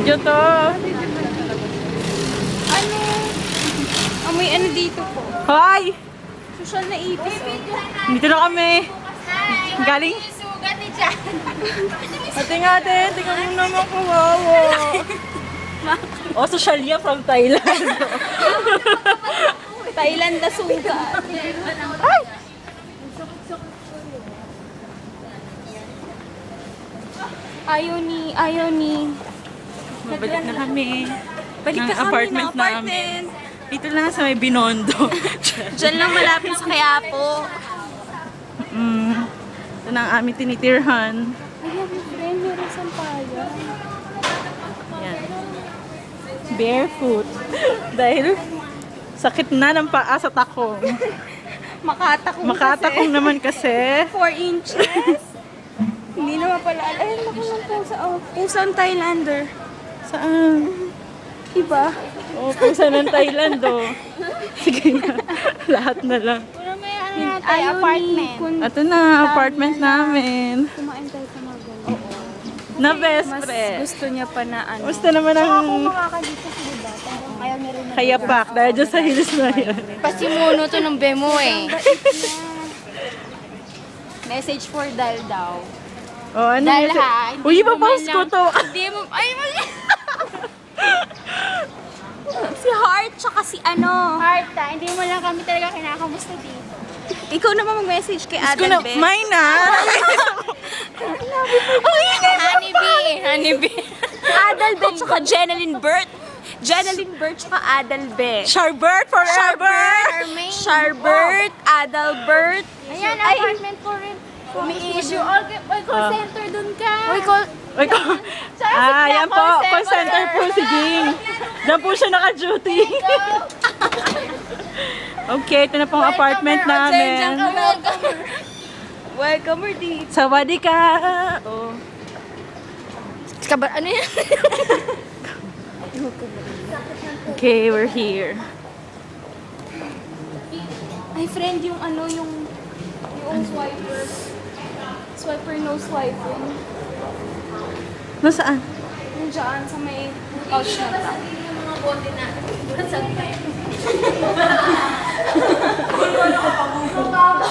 Video to. Ano? Amoy ano dito po? Hoy! Social na ipis. Dito na kami. Galing. Sugat ni Chan. Ate, tingnan mo naman kawawa. Oh, Socialia from Thailand. Thailand na sugat. Ay! Ayaw ni. Mabalik na kami. Balik na Ng kami apartment ng namin. Dito lang sa may Binondo. Diyan lang malapit sa Quiapo. Ito na ang aming tinitirhan. Ay, happy friend, meron sampayan. Yan. Barefoot. Dahil sakit na ng paa sa takong. Makatakong naman kasi. 4 inches. Hindi naman pala. Ay, naku ng pusa. Oh, pusang Thailander. Saan? Iba? Oh, pusa ng Thailand, oh. Sige na. Lahat na lang. Ayaw apartment. Ito na, apartment namin. Kumain tayo sa mga ganun. Na best Mas friend. gusto niya pa na ano. Gusto naman ang Makakadito sa diba? Parang ayaw niya rin na. kayapak dahil dyan sa hills na yan. Pasimuno to ng bemo eh. Message for Dal daw. Oh, ano Dal yun? ha. Uy, ipapost ko to. Hindi mo. Ay, mali. Si Heart tsaka si ano. Heart hindi mo lang kami talaga kinakamusta dito. Ikaw naman mag-message kay Gusto na, Adalbert. mine na. Honeybee. Adalbert tsaka Jeneline Bert. Jeneline Bert tsaka Adalbert. Sharbert forever. Sharbert, Adalbert. Ayan, apartment for rin. Umi-issue. May call center dun ka. Uy, call. Uy, yan po. Call center po si Jing. Diyan po siya naka-duty. Okay, ito na pong apartment namin. Welcome her dito. Sawadee ka. Oh. Ano yan? Okay, we're here. Ay, friend, yung ano, yung swiper. Swiper, no swiping. Nasaan? Yung dyan, sa may couch na ta. Mga bote na. Saan pa yun?